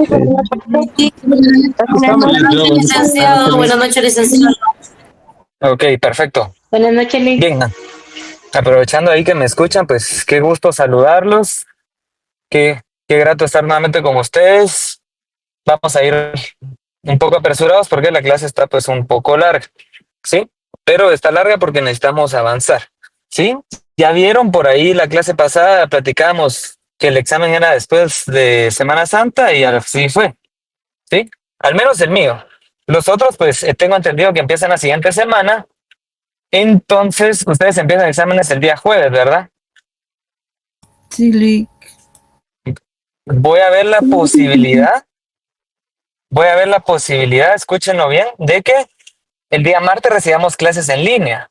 Buenas noches, licenciado. Buenas noches, licenciado. Ok, perfecto. Buenas noches, Liz. Bien, aprovechando ahí que me escuchan, pues qué gusto saludarlos. Qué grato estar nuevamente con ustedes. Vamos a ir un poco apresurados porque la clase está pues un poco larga, ¿sí? Pero está larga porque necesitamos avanzar, ¿sí? Ya vieron por ahí la clase pasada, platicábamos que el examen era después de Semana Santa y así fue, ¿sí? Al menos el mío. Los otros, pues tengo entendido que empiezan la siguiente semana. Entonces, ustedes empiezan exámenes el día jueves, ¿verdad? Sí, Lick. Voy a ver la posibilidad, escúchenlo bien, de que el día martes recibamos clases en línea,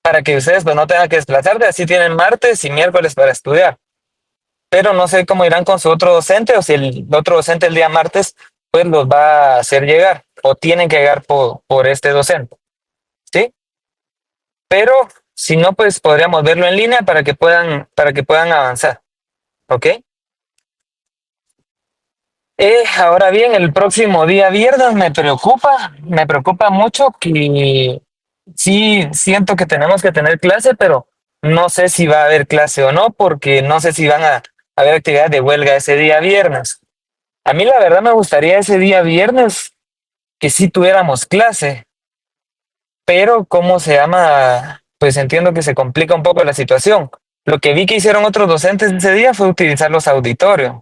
para que ustedes pues no tengan que desplazarse, así tienen martes y miércoles para estudiar. Pero no sé cómo irán con su otro docente o si el otro docente el día martes pues los va a hacer llegar o tienen que llegar por este docente, ¿sí? Pero si no, pues podríamos verlo en línea para que puedan avanzar, ¿ok? Ahora bien, el próximo día viernes me preocupa mucho que sí siento que tenemos que tener clase, pero no sé si va a haber clase o no, porque no sé si van a haber actividades de huelga ese día viernes. A mí la verdad me gustaría ese día viernes que sí tuviéramos clase, pero ¿cómo se llama? Pues entiendo que se complica un poco la situación. Lo que vi que hicieron otros docentes ese día fue utilizar los auditorios,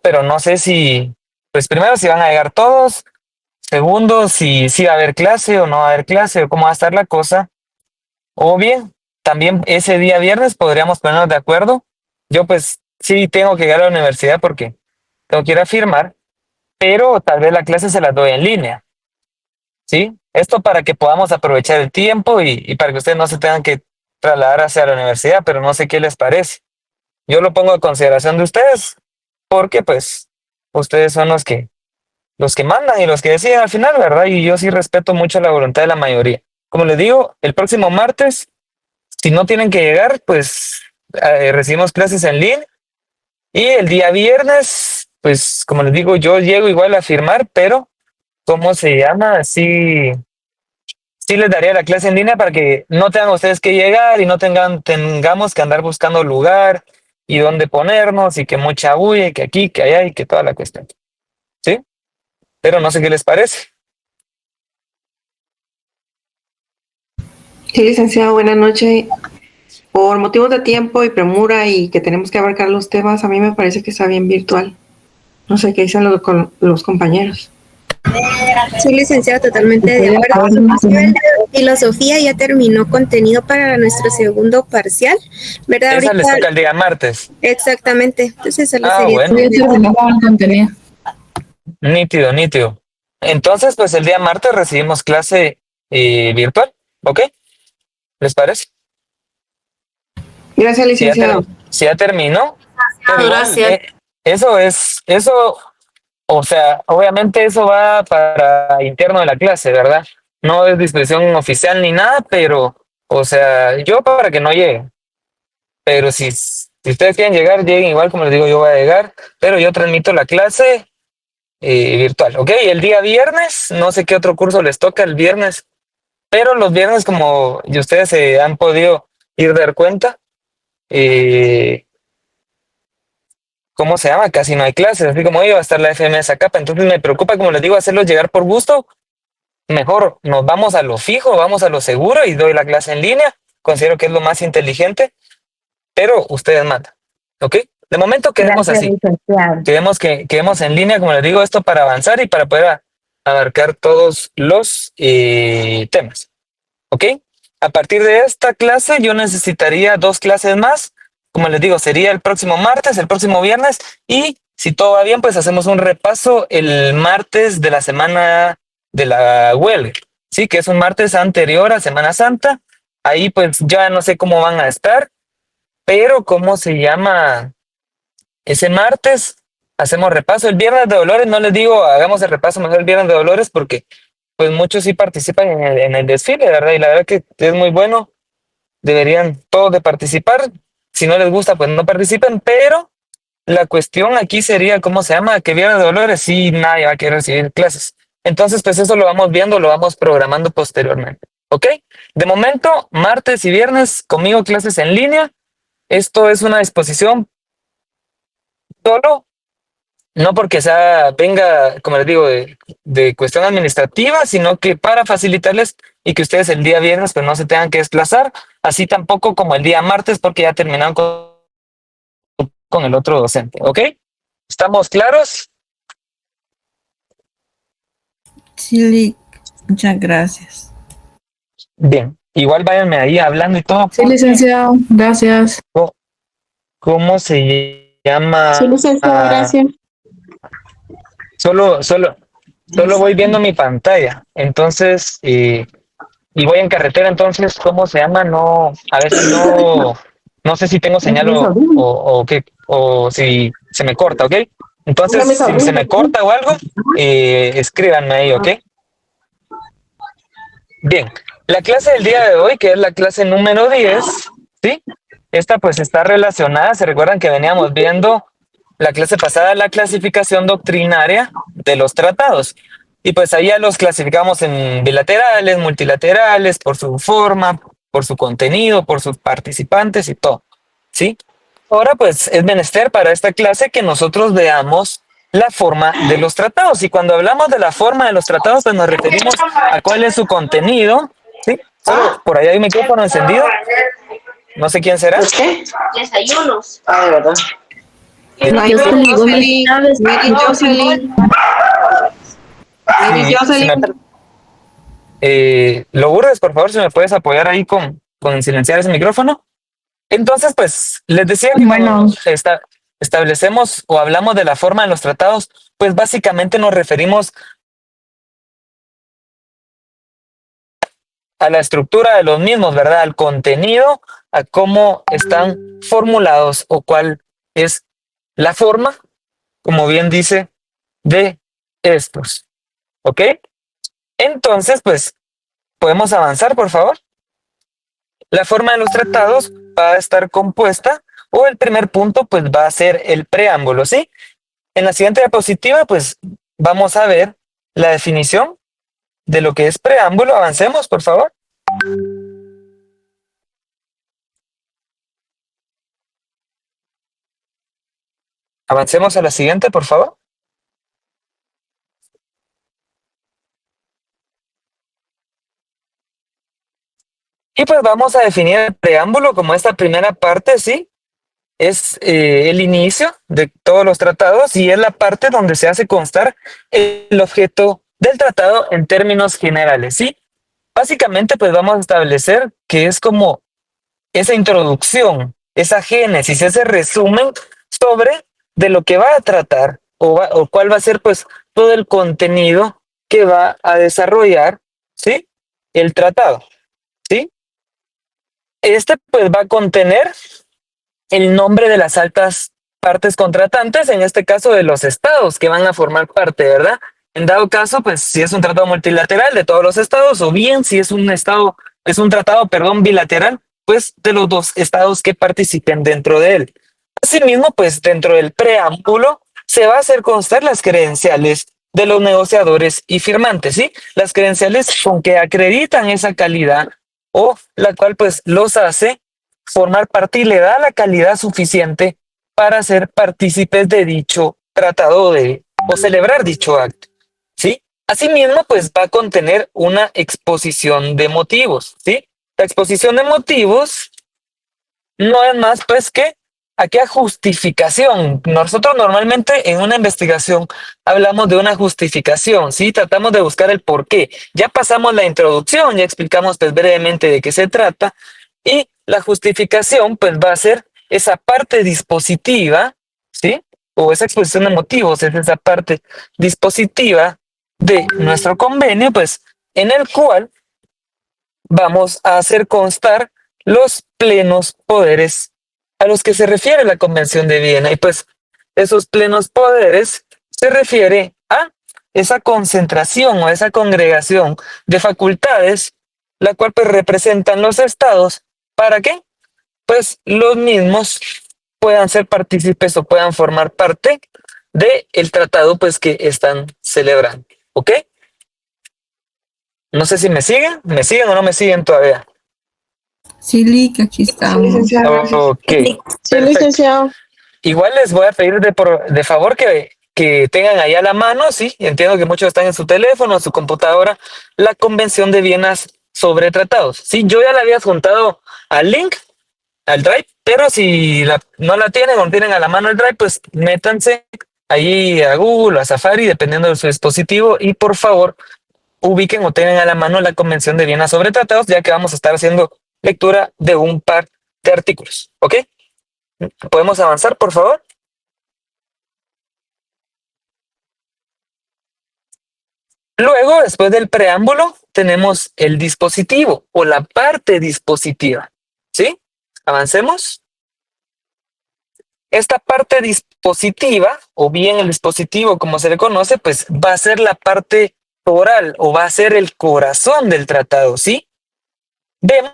pero no sé si, pues primero si van a llegar todos, segundo si va a haber clase o no va a haber clase o cómo va a estar la cosa, o bien, también ese día viernes podríamos ponernos de acuerdo. Yo pues sí tengo que llegar a la universidad porque tengo que ir a firmar, pero tal vez la clase se la doy en línea, ¿sí? Esto para que podamos aprovechar el tiempo y para que ustedes no se tengan que trasladar hacia la universidad, pero no sé qué les parece. Yo lo pongo a consideración de ustedes porque pues ustedes son los que mandan y los que deciden al final, ¿verdad? Y yo sí respeto mucho la voluntad de la mayoría. Como les digo, el próximo martes, si no tienen que llegar, pues recibimos clases en línea. Y el día viernes, pues como les digo, yo llego igual a firmar, pero ¿cómo se llama? Sí les daría la clase en línea para que no tengan ustedes que llegar y no tengamos que andar buscando lugar y dónde ponernos y que mucha bulla y que aquí, que allá y que toda la cuestión. ¿Sí? Pero no sé qué les parece. Sí, licenciado, buenas noches. Por motivos de tiempo y premura y que tenemos que abarcar los temas, a mí me parece que está bien virtual. No sé qué dicen los compañeros. Sí, licenciada, totalmente de acuerdo. Inclusive el de filosofía ya terminó contenido para nuestro segundo parcial, ¿verdad? Esa les Ahorita, toca el día martes. exactamente. Entonces solo Ah, sería bueno. Ya terminamos el contenido. Nítido, nítido. Entonces, pues el día martes recibimos clase virtual, ¿ok? ¿Les parece? Gracias, Si ya, licenciado. si ya terminó, pero igual, Gracias. eso, o sea, obviamente eso va para interno de la clase, ¿verdad? No es disposición oficial ni nada, pero, o sea, yo para que no lleguen. Pero si ustedes quieren llegar, lleguen igual como les digo, yo voy a llegar, pero yo transmito la clase virtual, ¿ok? El día viernes, no sé qué otro curso les toca el viernes, pero los viernes, como y ustedes se han podido ir dar cuenta, eh, ¿cómo se llama? Casi no hay clases, así como iba a estar la FMS acá, entonces me preocupa, como les digo, hacerlos llegar por gusto. Mejor nos vamos a lo fijo, vamos a lo seguro y doy la clase en línea. Considero que es lo más inteligente, pero ustedes mandan, ¿ok? De momento quedemos Gracias, así. licenciado. Quedemos en línea, como les digo, esto para avanzar y para poder abarcar todos los temas. ¿Ok? A partir de esta clase yo necesitaría 2 clases más. Como les digo, sería el próximo martes, el próximo viernes y si todo va bien, pues hacemos un repaso el martes de la semana de la huelga. Sí, que es un martes anterior a Semana Santa. Ahí pues ya no sé cómo van a estar, pero ¿cómo se llama? Ese martes hacemos repaso. El viernes de Dolores, no les digo, hagamos el repaso mejor el viernes de Dolores porque pues muchos sí participan en el desfile, ¿verdad? Y la verdad que es muy bueno. Deberían todos de participar. Si no les gusta, pues no participen, pero la cuestión aquí sería, ¿cómo se llama? Que Viernes de Dolores, sí, nadie va a querer recibir clases. Entonces, pues eso lo vamos viendo, lo vamos programando posteriormente. ¿Ok? De momento, martes y viernes, conmigo clases en línea. Esto es una disposición solo, no porque sea, venga, como les digo, de cuestión administrativa, sino que para facilitarles y que ustedes el día viernes pues no se tengan que desplazar, así tampoco como el día martes porque ya terminaron con el otro docente, ¿ok? ¿Estamos claros? Sí, muchas gracias. Bien, igual váyanme ahí hablando y todo. Sí, licenciado, gracias. ¿Cómo se llama? Sí, licenciado, gracias. Solo voy viendo mi pantalla, entonces, y voy en carretera, entonces, ¿cómo se llama? No, a veces no sé si tengo señal o qué, o si se me corta, ¿ok? Entonces, si se me corta o algo, escríbanme ahí, ¿ok? Bien, la clase del día de hoy, que es la clase número 10, ¿sí? Esta pues está relacionada, se recuerdan que veníamos viendo la clase pasada, la clasificación doctrinaria de los tratados. Y pues ahí ya los clasificamos en bilaterales, multilaterales, por su forma, por su contenido, por sus participantes y todo, ¿sí? Ahora pues es menester para esta clase que nosotros veamos la forma de los tratados. Y cuando hablamos de la forma de los tratados, pues nos referimos a cuál es su contenido, ¿sí? Solo por ahí hay un micrófono encendido. No sé quién será. ¿Qué? Desayunos. Ah, de verdad. Mary Jocelyn, Mary Jocelyn, Mary Sí, Jocelyn. Lourdes, por favor, si me puedes apoyar ahí con silenciar ese micrófono. Entonces, pues, les decía que Bueno. cuando establecemos o hablamos de la forma de los tratados, pues básicamente nos referimos a la estructura de los mismos, ¿verdad? Al contenido, a cómo están formulados o cuál es la forma, como bien dice, de estos. ¿Ok? Entonces, pues, podemos avanzar, por favor. La forma de los tratados va a estar compuesta, o el primer punto, pues, va a ser el preámbulo, ¿sí? En la siguiente diapositiva, pues, vamos a ver la definición de lo que es preámbulo. Avancemos, por favor. Avancemos a la siguiente, por favor. Y pues vamos a definir el preámbulo como esta primera parte, ¿sí? Es el inicio de todos los tratados y es la parte donde se hace constar el objeto del tratado en términos generales, ¿sí? Básicamente, pues vamos a establecer que es como esa introducción, esa génesis, ese resumen sobre de lo que va a tratar o cuál va a ser, pues, todo el contenido que va a desarrollar, ¿sí? El tratado, ¿sí? Este, pues, va a contener el nombre de las altas partes contratantes, en este caso de los estados que van a formar parte, ¿verdad? En dado caso, pues si es un tratado multilateral de todos los estados, o bien si es un tratado, perdón, bilateral, pues de los dos estados que participen dentro de él. Asimismo, pues dentro del preámbulo se va a hacer constar las credenciales de los negociadores y firmantes, ¿sí? Las credenciales con que acreditan esa calidad o la cual pues los hace formar parte y le da la calidad suficiente para ser partícipes de dicho tratado o celebrar dicho acto, ¿sí? Asimismo, pues va a contener una exposición de motivos, ¿sí? La exposición de motivos no es más pues que aquella justificación. Nosotros normalmente en una investigación hablamos de una justificación, ¿sí? Tratamos de buscar el por qué. Ya pasamos la introducción, ya explicamos pues brevemente de qué se trata y la justificación pues va a ser esa parte dispositiva, ¿sí? O esa exposición de motivos es esa parte dispositiva de nuestro convenio, pues en el cual vamos a hacer constar los plenos poderes a los que se refiere la Convención de Viena. Y pues esos plenos poderes se refiere a esa concentración o esa congregación de facultades, la cual pues representan los estados. ¿Para qué? Pues los mismos puedan ser partícipes o puedan formar parte de el tratado pues que están celebrando. ¿Ok? No sé si me siguen o no me siguen todavía. Sí, Lick, aquí Sí, estamos. licenciada, gracias. Ok, Sí, perfecto. licenciado. Igual les voy a pedir de favor que tengan ahí a la mano, sí, entiendo que muchos están en su teléfono, en su computadora, la Convención de Viena sobre tratados. Sí, yo ya la había juntado al link, al Drive, pero si no la tienen o no tienen a la mano el Drive, pues métanse ahí a Google o a Safari, dependiendo de su dispositivo, y por favor ubiquen o tengan a la mano la Convención de Viena sobre tratados, ya que vamos a estar haciendo lectura de un par de artículos, ¿ok? ¿Podemos avanzar, por favor? Luego, después del preámbulo, tenemos el dispositivo o la parte dispositiva. ¿Sí? Avancemos. Esta parte dispositiva, o bien el dispositivo como se le conoce, pues va a ser la parte oral o va a ser el corazón del tratado, ¿sí? Vemos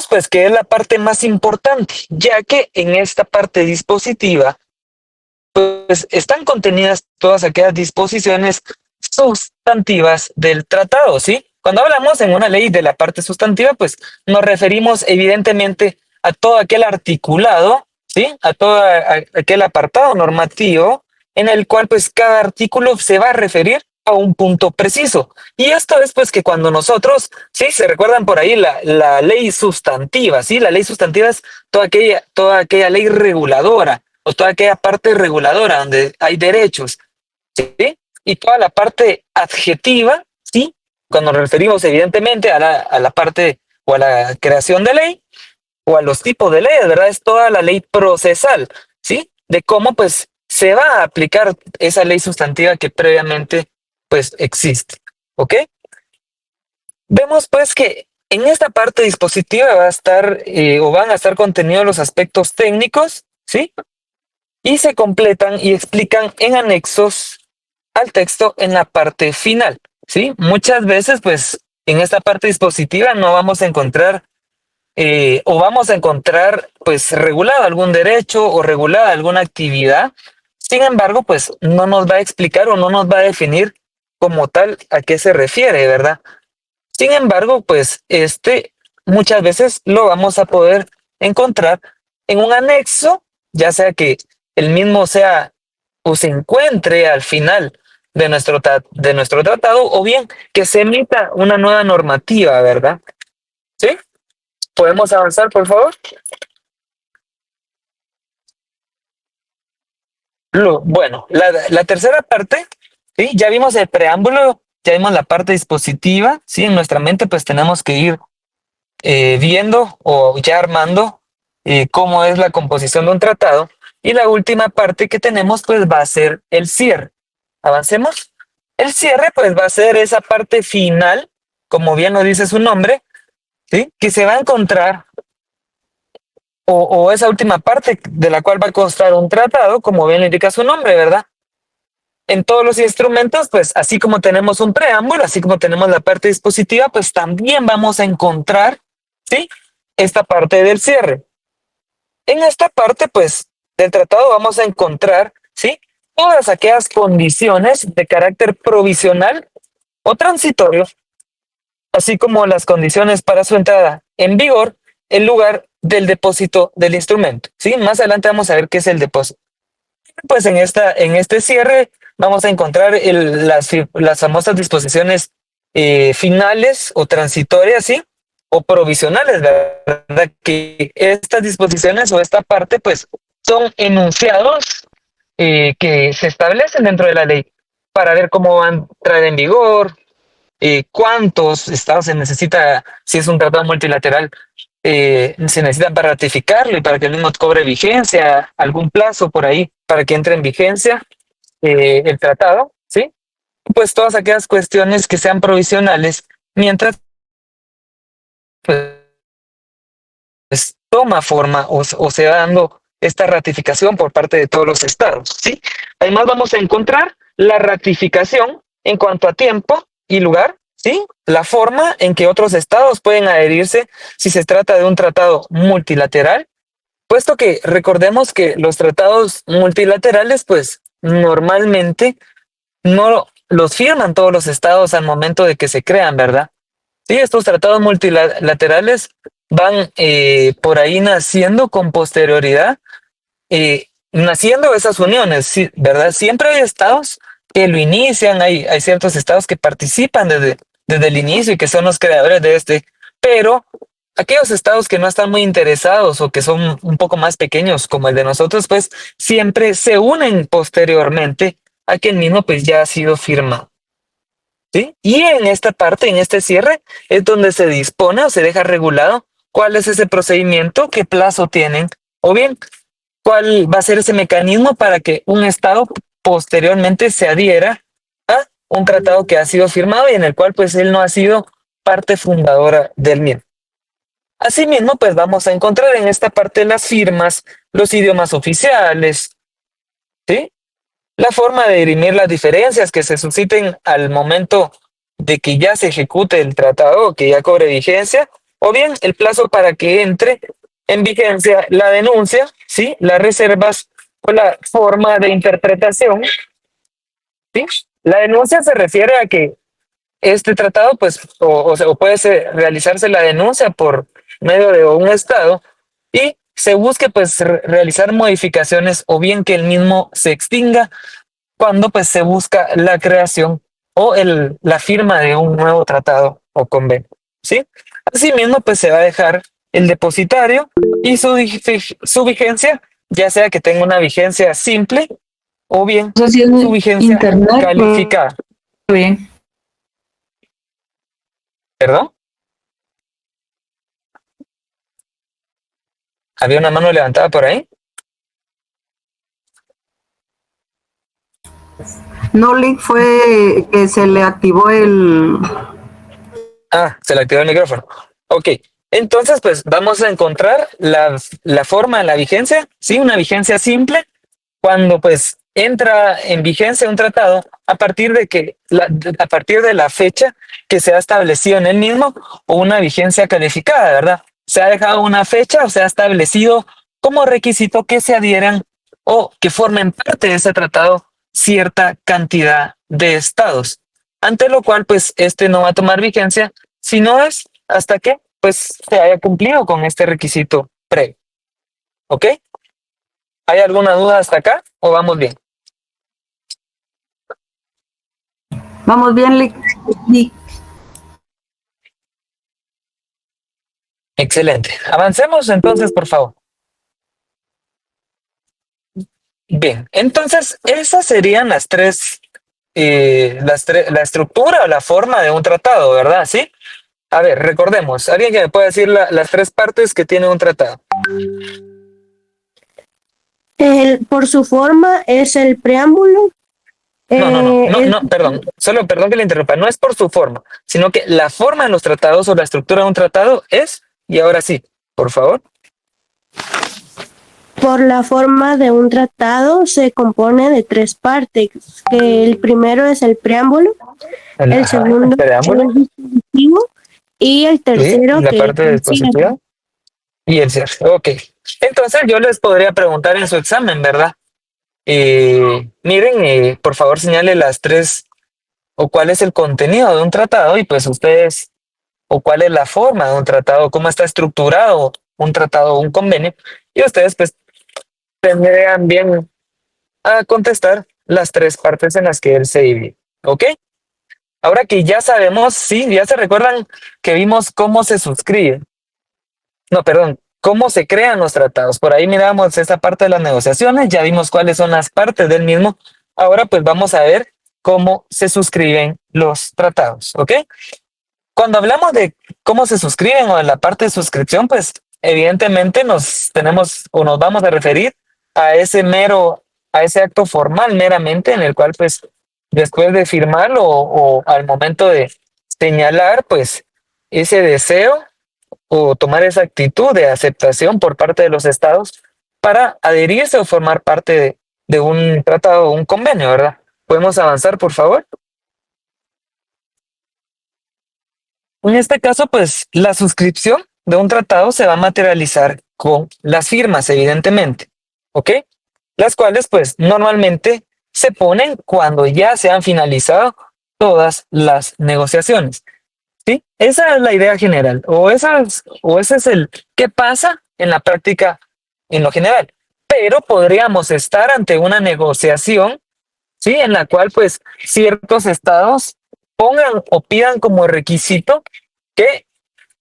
pues que es la parte más importante, ya que en esta parte dispositiva pues están contenidas todas aquellas disposiciones sustantivas del tratado, ¿sí? Cuando hablamos en una ley de la parte sustantiva, pues nos referimos evidentemente a todo aquel articulado, ¿sí? A todo aquel apartado normativo en el cual pues cada artículo se va a referir a un punto preciso. Y esto es pues que cuando nosotros, sí, se recuerdan por ahí la ley sustantiva, ¿sí? La ley sustantiva es toda aquella ley reguladora o toda aquella parte reguladora donde hay derechos, ¿sí? Y toda la parte adjetiva, ¿sí? Cuando nos referimos evidentemente a la parte o a la creación de ley o a los tipos de leyes, ¿verdad? Es toda la ley procesal, ¿sí? De cómo pues se va a aplicar esa ley sustantiva que previamente pues existe, ¿ok? Vemos pues que en esta parte dispositiva va a estar o van a estar contenidos los aspectos técnicos, ¿sí? Y se completan y explican en anexos al texto en la parte final, ¿sí? Muchas veces, pues, en esta parte dispositiva no vamos a encontrar o vamos a encontrar, pues, regulado algún derecho o regulada alguna actividad. Sin embargo, pues, no nos va a explicar o no nos va a definir como tal a qué se refiere, ¿verdad? Sin embargo, pues, muchas veces lo vamos a poder encontrar en un anexo, ya sea que el mismo sea o se encuentre al final de nuestro tratado, o bien que se emita una nueva normativa, ¿verdad? ¿Sí? ¿Podemos avanzar, por favor? Bueno, la tercera parte, ¿sí? Ya vimos el preámbulo, ya vimos la parte dispositiva, ¿sí? En nuestra mente, pues tenemos que ir viendo o ya armando cómo es la composición de un tratado. Y la última parte que tenemos, pues va a ser el cierre. Avancemos. El cierre, pues va a ser esa parte final, como bien lo dice su nombre, ¿sí? Que se va a encontrar, o esa última parte de la cual va a constar un tratado, como bien lo indica su nombre, ¿verdad? En todos los instrumentos, pues así como tenemos un preámbulo, así como tenemos la parte dispositiva, pues también vamos a encontrar, ¿sí? Esta parte del cierre. En esta parte, pues, del tratado vamos a encontrar, ¿sí? Todas aquellas condiciones de carácter provisional o transitorio, así como las condiciones para su entrada en vigor en lugar del depósito del instrumento, ¿sí? Más adelante vamos a ver qué es el depósito. Pues en este cierre vamos a encontrar las famosas disposiciones finales o transitorias, ¿sí? O provisionales, ¿verdad? Que estas disposiciones o esta parte, pues, son enunciados que se establecen dentro de la ley para ver cómo van a entrar en vigor, cuántos estados se necesita, si es un tratado multilateral, se necesitan para ratificarlo y para que el mismo cobre vigencia, algún plazo por ahí para que entre en vigencia el tratado, ¿sí? Pues todas aquellas cuestiones que sean provisionales, mientras pues toma forma o se va dando esta ratificación por parte de todos los estados, ¿sí? Además vamos a encontrar la ratificación en cuanto a tiempo y lugar, ¿sí? La forma en que otros estados pueden adherirse si se trata de un tratado multilateral puesto que recordemos que los tratados multilaterales, pues normalmente no los firman todos los estados al momento de que se crean, ¿verdad? Sí, estos tratados multilaterales van por ahí naciendo con posterioridad, naciendo esas uniones, sí, ¿verdad? Siempre hay estados que lo inician, hay ciertos estados que participan desde el inicio y que son los creadores de este, pero aquellos estados que no están muy interesados o que son un poco más pequeños como el de nosotros, pues siempre se unen posteriormente a que el mismo pues ya ha sido firmado. ¿Sí? Y en esta parte, en este cierre, es donde se dispone o se deja regulado cuál es ese procedimiento, qué plazo tienen, o bien cuál va a ser ese mecanismo para que un Estado posteriormente se adhiera a un tratado que ha sido firmado y en el cual pues él no ha sido parte fundadora del mismo. Asimismo, pues vamos a encontrar en esta parte las firmas, los idiomas oficiales, ¿sí? La forma de dirimir las diferencias que se susciten al momento de que ya se ejecute el tratado o que ya cobre vigencia, o bien el plazo para que entre en vigencia la denuncia, ¿sí? Las reservas o la forma de interpretación, ¿sí? La denuncia se refiere a que este tratado, pues, o puede realizarse la denuncia por medio de un estado y se busque, pues, realizar modificaciones o bien que el mismo se extinga cuando pues se busca la creación o la firma de un nuevo tratado o convenio, ¿sí? Asimismo, pues se va a dejar el depositario y su vigencia, ya sea que tenga una vigencia simple o bien O sea, si es su vigencia internet, calificada. bien. ¿Perdón? ¿Había una mano levantada por ahí? No, Link fue que se le activó el... Ah, se le activó el micrófono. Ok, entonces pues vamos a encontrar la forma, la vigencia, ¿sí? Una vigencia simple cuando pues entra en vigencia un tratado a partir de que a partir de la fecha que se ha establecido en el mismo o una vigencia calificada, ¿verdad? Se ha dejado una fecha o se ha establecido como requisito que se adhieran o que formen parte de ese tratado cierta cantidad de estados, ante lo cual pues este no va a tomar vigencia si no es hasta que pues se haya cumplido con este requisito previo. ¿Ok? ¿Hay alguna duda hasta acá o vamos bien? Vamos bien, Link. Excelente. Avancemos entonces, por favor. Bien, entonces esas serían la estructura o la forma de un tratado, ¿verdad? ¿Sí? A ver, recordemos, alguien que me pueda decir las tres partes que tiene un tratado. Por su forma es el preámbulo. No, perdón, solo perdón que le interrumpa, no es por su forma, sino que la forma de los tratados o la estructura de un tratado es, y ahora sí, por favor. Por la forma de un tratado se compone de tres partes, que el primero es el preámbulo, el segundo es el dispositivo y el tercero la que parte de es el cierre. dispositivo y el cierre. Ok. Entonces yo les podría preguntar en su examen, ¿verdad? Miren, por favor señale las tres o cuál es el contenido de un tratado y pues ustedes, o cuál es la forma de un tratado, cómo está estructurado un tratado o un convenio y ustedes pues tendrían bien a contestar las tres partes en las que él se divide. ¿Ok? Ahora que ya sabemos, sí, ya se recuerdan que vimos cómo se suscribe. No, perdón, cómo se crean los tratados. Por ahí miramos esa parte de las negociaciones, ya vimos cuáles son las partes del mismo. Ahora pues vamos a ver cómo se suscriben los tratados, ¿ok? Cuando hablamos de cómo se suscriben o de la parte de suscripción, pues evidentemente nos tenemos o nos vamos a referir a a ese acto formal meramente en el cual pues después de firmarlo o al momento de señalar pues ese deseo o tomar esa actitud de aceptación por parte de los estados para adherirse o formar parte de un tratado o un convenio, ¿verdad? ¿Podemos avanzar, por favor? En este caso, pues la suscripción de un tratado se va a materializar con las firmas, evidentemente, ¿ok? Las cuales, pues, normalmente se ponen cuando ya se han finalizado todas las negociaciones, ¿sí? Esa es la idea general, o ese es el qué pasa en la práctica en lo general. Pero podríamos estar ante una negociación, ¿sí? En la cual, pues, ciertos estados pongan o pidan como requisito que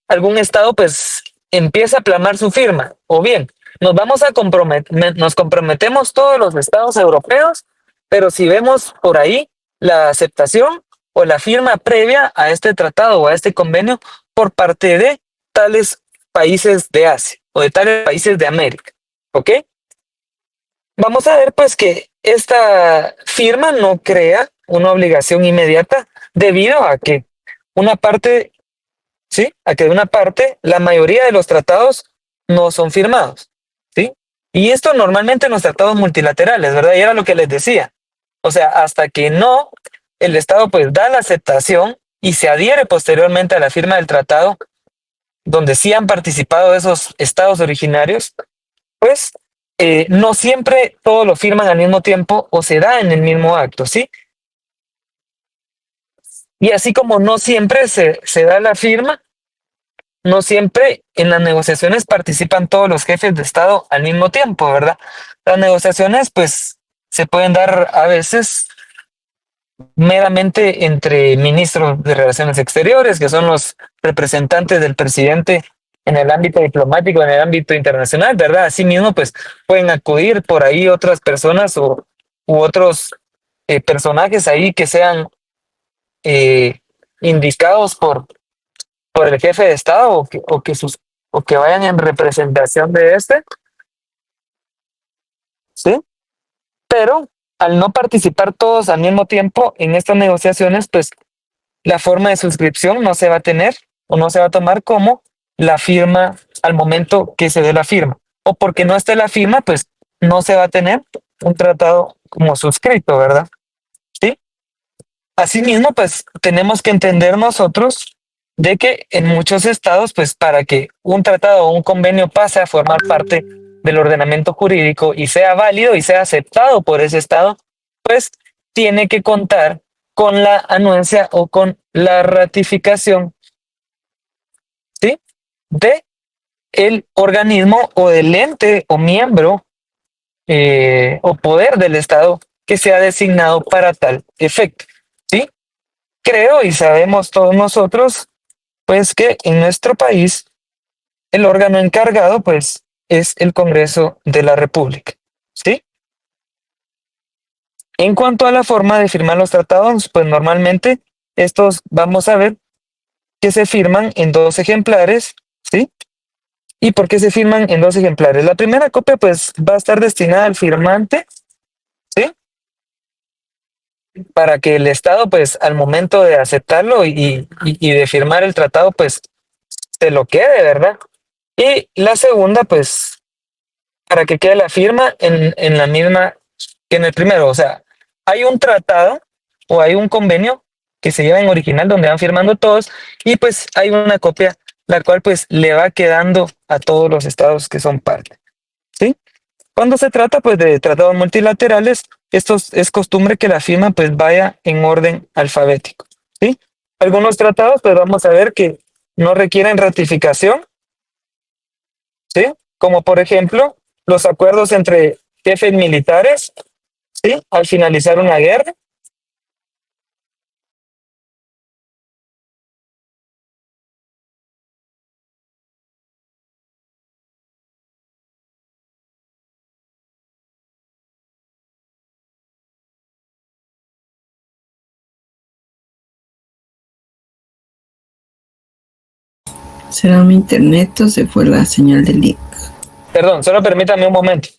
algún estado pues empieza a plasmar su firma, o bien nos comprometemos todos los estados europeos, pero si vemos por ahí la aceptación o la firma previa a este tratado o a este convenio por parte de tales países de Asia o de tales países de América, ¿ok? Vamos a ver pues que esta firma no crea una obligación inmediata debido a que una parte, ¿sí? A que de una parte la mayoría de los tratados no son firmados, ¿sí? Y esto normalmente en los tratados multilaterales, ¿verdad? Y era lo que les decía. O sea, hasta que no el Estado pues da la aceptación y se adhiere posteriormente a la firma del tratado, donde sí han participado esos estados originarios, pues no siempre todos lo firman al mismo tiempo o se da en el mismo acto, ¿sí? Y así como no siempre se da la firma, no siempre en las negociaciones participan todos los jefes de Estado al mismo tiempo, ¿verdad? Las negociaciones, pues, se pueden dar a veces meramente entre ministros de Relaciones Exteriores, que son los representantes del presidente en el ámbito diplomático, en el ámbito internacional, ¿verdad? Asimismo, pues, pueden acudir por ahí otras personas u otros personajes ahí que sean eh, indicados por el jefe de Estado o que vayan en representación de este, ¿sí? Pero al no participar todos al mismo tiempo en estas negociaciones, pues la forma de suscripción no se va a tener o no se va a tomar como la firma al momento que se dé la firma. O porque no esté la firma, pues no se va a tener un tratado como suscrito, ¿verdad? ¿Sí? Asimismo, pues tenemos que entender nosotros de que en muchos estados, pues para que un tratado o un convenio pase a formar parte del ordenamiento jurídico y sea válido y sea aceptado por ese estado, pues tiene que contar con la anuencia o con la ratificación, ¿sí? De el organismo o del ente o miembro o poder del estado que sea designado para tal efecto, ¿sí? Creo y sabemos todos nosotros, pues que en nuestro país el órgano encargado, pues, es el Congreso de la República, ¿sí? En cuanto a la forma de firmar los tratados, pues normalmente estos vamos a ver que se firman en dos ejemplares, ¿sí? ¿Y por qué se firman en dos ejemplares? La primera copia, pues, va a estar destinada al firmante, ¿sí? Para que el Estado, pues, al momento de aceptarlo y de firmar el tratado, pues, se lo quede, ¿verdad? Y la segunda, pues, para que quede la firma en la misma que en el primero. O sea, hay un tratado o hay un convenio que se lleva en original donde van firmando todos y pues hay una copia la cual pues le va quedando a todos los estados que son parte, ¿sí? Cuando se trata pues de tratados multilaterales, esto es costumbre que la firma pues vaya en orden alfabético, ¿sí? Algunos tratados pues vamos a ver que no requieren ratificación, ¿sí? Como por ejemplo los acuerdos entre jefes militares, ¿sí? Al finalizar una guerra. ¿Será mi internet o se fue la señal del link? Perdón, solo permítame un momento.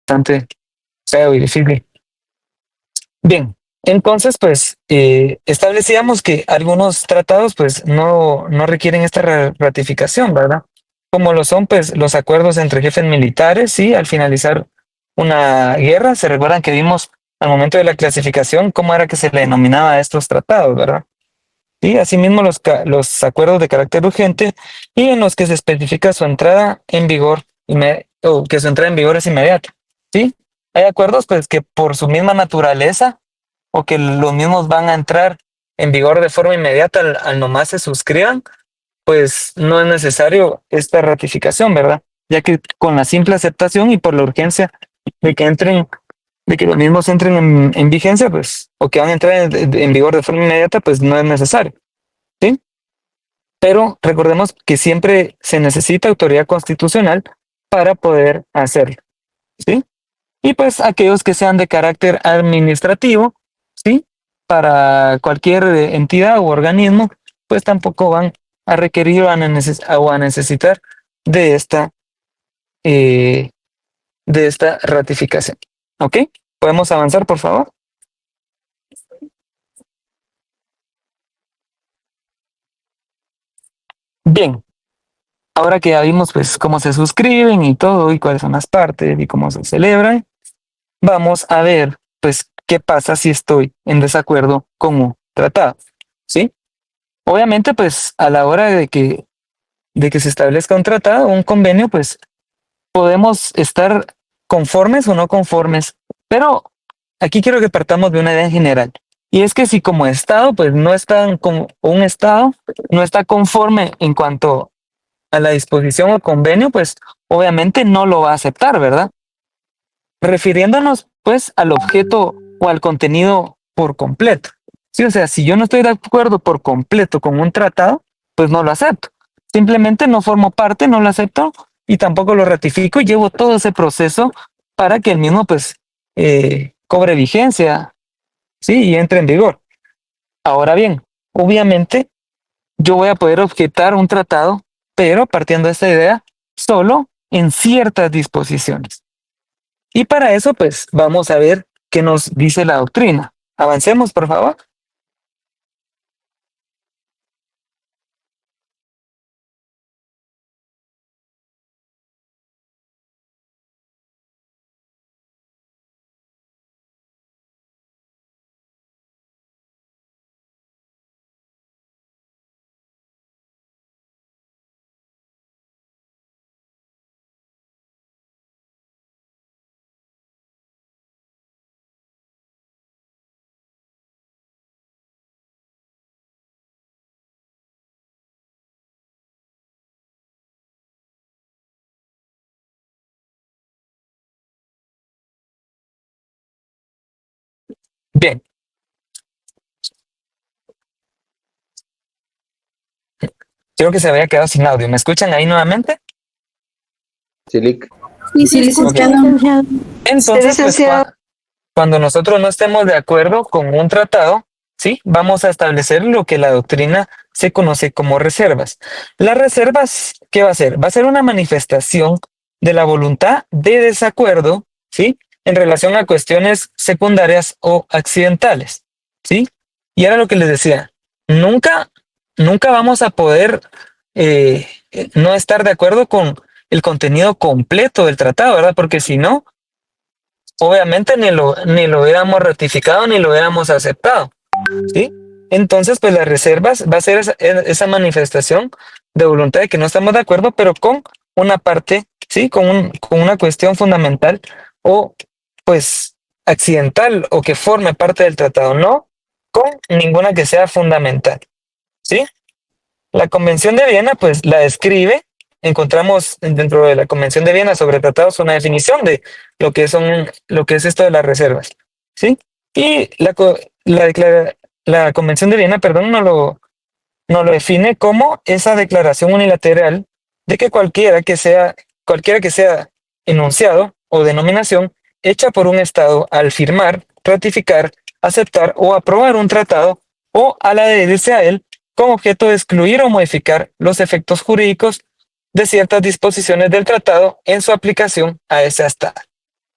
bastante feo y difícil. Bien, entonces pues establecíamos que algunos tratados pues no requieren esta ratificación, ¿verdad? Como lo son pues los acuerdos entre jefes militares, sí, al finalizar una guerra, se recuerdan que vimos al momento de la clasificación cómo era que se le denominaba a estos tratados, ¿verdad? Sí, asimismo los acuerdos de carácter urgente y en los que se especifica su entrada en vigor o que su entrada en vigor es inmediata, ¿sí? Hay acuerdos pues que por su misma naturaleza o que los mismos van a entrar en vigor de forma inmediata al nomás se suscriban, pues no es necesario esta ratificación, ¿verdad? Ya que con la simple aceptación y por la urgencia de que entren, de que los mismos entren en vigencia, pues, o que van a entrar en vigor de forma inmediata, pues no es necesario, ¿sí? Pero recordemos que siempre se necesita autoridad constitucional para poder hacerlo, ¿sí? Y pues aquellos que sean de carácter administrativo, ¿sí? Para cualquier entidad u organismo, pues tampoco van a requerir o a necesitar de eh, de esta ratificación. ¿Ok? ¿Podemos avanzar, por favor? Bien, ahora que ya vimos pues cómo se suscriben y todo, y cuáles son las partes y cómo se celebran, vamos a ver pues qué pasa si estoy en desacuerdo con un tratado, ¿sí? Obviamente pues a la hora de que se establezca un tratado o un convenio, pues podemos estar conformes o no conformes, pero aquí quiero que partamos de una idea en general. Y es que si como Estado, pues no están como un Estado no está conforme en cuanto a la disposición o convenio, pues obviamente no lo va a aceptar, ¿verdad? Refiriéndonos pues al objeto o al contenido por completo. Sí, o sea, si yo no estoy de acuerdo por completo con un tratado, pues no lo acepto. Simplemente no formo parte, no lo acepto y tampoco lo ratifico y llevo todo ese proceso para que el mismo pues cobre vigencia, sí, y entre en vigor. Ahora bien, obviamente yo voy a poder objetar un tratado, pero partiendo de esta idea, solo en ciertas disposiciones. Y para eso, pues, vamos a ver qué nos dice la doctrina. Avancemos, por favor. Bien, creo que se había quedado sin audio. ¿Me escuchan ahí nuevamente? Silic. Sí, sí, licenciado. Licenciado. Entonces, pues, licenciado. cuando nosotros no estemos de acuerdo con un tratado, ¿sí? Vamos a establecer lo que la doctrina se conoce como reservas. Las reservas, ¿qué va a ser? Va a ser una manifestación de la voluntad de desacuerdo, ¿sí? En relación a cuestiones secundarias o accidentales, ¿sí? Y era lo que les decía, nunca, nunca vamos a poder no estar de acuerdo con el contenido completo del tratado, ¿verdad? Porque si no, obviamente ni lo hubiéramos ratificado ni lo hubiéramos aceptado, ¿sí? Entonces, pues las reservas va a ser esa manifestación de voluntad de que no estamos de acuerdo, pero con una parte, ¿sí? Con una cuestión fundamental o pues accidental o que forme parte del tratado, no con ninguna que sea fundamental, ¿sí? La Convención de Viena, pues la describe. Encontramos dentro de la Convención de Viena sobre tratados una definición de lo que es esto de las reservas, ¿sí? Y la Convención de Viena, perdón, no lo define como esa declaración unilateral de que cualquiera que sea enunciado o denominación hecha por un Estado al firmar, ratificar, aceptar o aprobar un tratado o al adherirse a él con objeto de excluir o modificar los efectos jurídicos de ciertas disposiciones del tratado en su aplicación a ese Estado.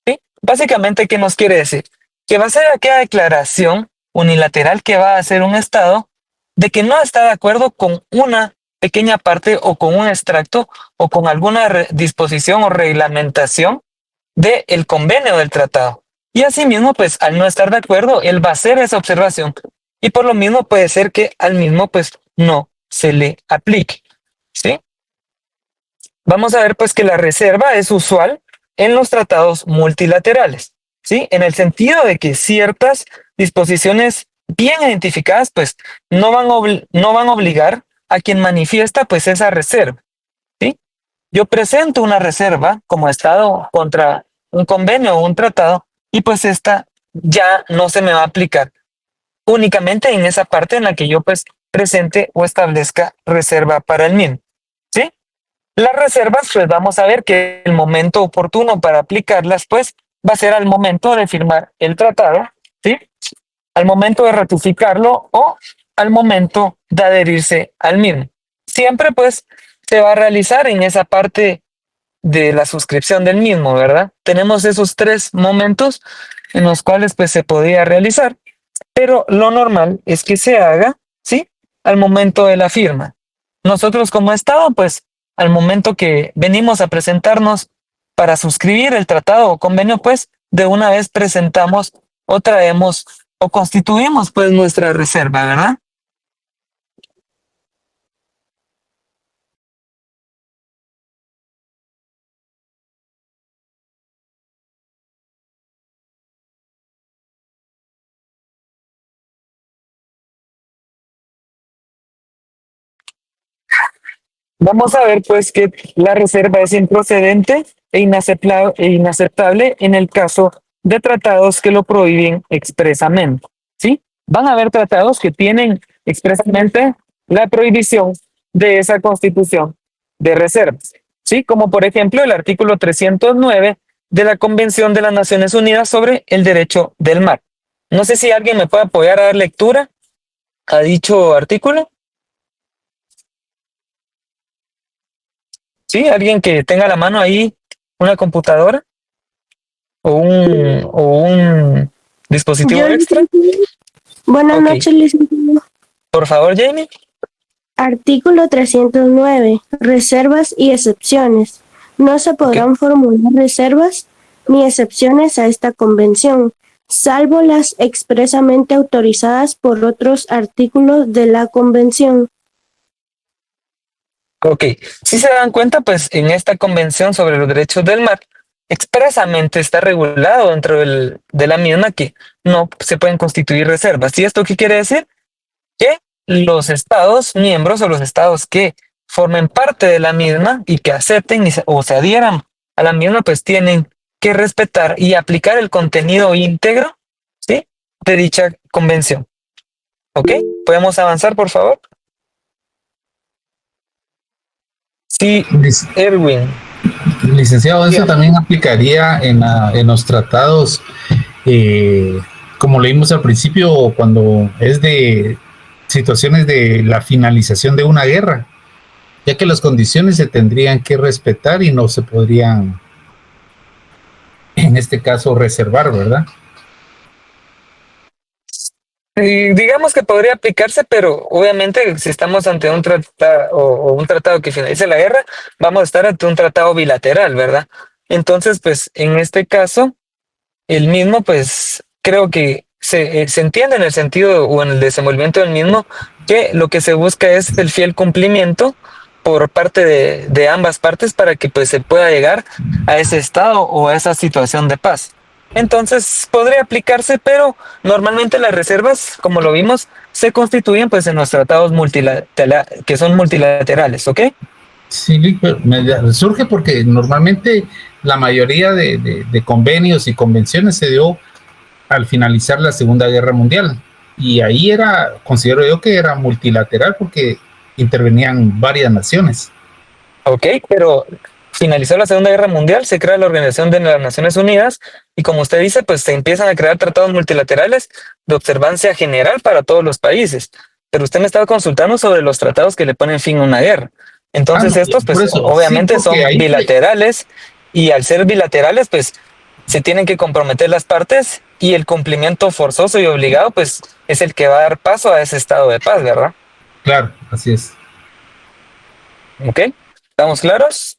¿Sí? Básicamente, ¿qué nos quiere decir? Que va a ser aquella declaración unilateral que va a hacer un Estado de que no está de acuerdo con una pequeña parte o con un extracto o con alguna disposición o reglamentación del convenio del tratado. Y asimismo, pues al no estar de acuerdo, él va a hacer esa observación. Y por lo mismo puede ser que al mismo pues no se le aplique. ¿Sí? Vamos a ver pues que la reserva es usual en los tratados multilaterales, ¿sí? En el sentido de que ciertas disposiciones bien identificadas pues no van a obligar a quien manifiesta pues esa reserva, ¿sí? Yo presento una reserva como Estado contra un convenio o un tratado y pues esta ya no se me va a aplicar únicamente en esa parte en la que yo pues presente o establezca reserva para el mismo, ¿sí? Las reservas, pues vamos a ver que el momento oportuno para aplicarlas, pues va a ser al momento de firmar el tratado, ¿sí? Al momento de ratificarlo o al momento de adherirse al mismo. Siempre, pues, se va a realizar en esa parte de la suscripción del mismo, ¿verdad? Tenemos esos 3 momentos en los cuales, pues, se podría realizar, pero lo normal es que se haga, ¿sí? Al momento de la firma. Nosotros como Estado, pues, al momento que venimos a presentarnos para suscribir el tratado o convenio, pues, de una vez presentamos o traemos o constituimos, pues, nuestra reserva, ¿verdad? Vamos a ver pues que la reserva es improcedente e inaceptable en el caso de tratados que lo prohíben expresamente, ¿sí? Van a haber tratados que tienen expresamente la prohibición de esa constitución de reservas, ¿sí? Como por ejemplo el artículo 309 de la Convención de las Naciones Unidas sobre el Derecho del Mar. No sé si alguien me puede apoyar a dar lectura a dicho artículo. Sí, alguien que tenga a la mano ahí una computadora o un dispositivo extra. Buenas Ok. noches, licenciado. Por favor, Jamie. Artículo 309. Reservas y excepciones. No se podrán formular reservas ni excepciones a esta convención, salvo las expresamente autorizadas por otros artículos de la convención. Ok, si se dan cuenta, pues en esta Convención sobre los Derechos del Mar, expresamente está regulado dentro de la misma que no se pueden constituir reservas. ¿Y esto qué quiere decir? Que los estados miembros o los estados que formen parte de la misma y que acepten o se adhieran a la misma, pues tienen que respetar y aplicar el contenido íntegro, ¿sí?, de dicha convención. ¿Ok? ¿Podemos avanzar, por favor? Sí, Erwin. Licenciado, eso también aplicaría en los tratados, como leímos al principio, cuando es de situaciones de la finalización de una guerra, ya que las condiciones se tendrían que respetar y no se podrían, en este caso, reservar, ¿verdad? Digamos que podría aplicarse, pero obviamente si estamos ante un tratado o un tratado que finalice la guerra, vamos a estar ante un tratado bilateral, ¿verdad? Entonces, pues en este caso, el mismo, pues creo que se entiende en el sentido o en el desenvolvimiento del mismo que lo que se busca es el fiel cumplimiento por parte de ambas partes para que pues se pueda llegar a ese estado o a esa situación de paz. Entonces podría aplicarse, pero normalmente las reservas, como lo vimos, se constituyen pues en los tratados que son multilaterales, ¿ok? Sí, me surge porque normalmente la mayoría de convenios y convenciones se dio al finalizar la Segunda Guerra Mundial. Y ahí considero yo que era multilateral porque intervenían varias naciones. Ok, pero finalizó la Segunda Guerra Mundial, se crea la Organización de las Naciones Unidas y como usted dice, pues se empiezan a crear tratados multilaterales de observancia general para todos los países. Pero usted me estaba consultando sobre los tratados que le ponen fin a una guerra. Entonces no, estos, pues eso, obviamente sí, son bilaterales y al ser bilaterales, pues se tienen que comprometer las partes y el cumplimiento forzoso y obligado, pues es el que va a dar paso a ese estado de paz, ¿verdad? Claro, así es. ¿Ok? ¿Estamos claros?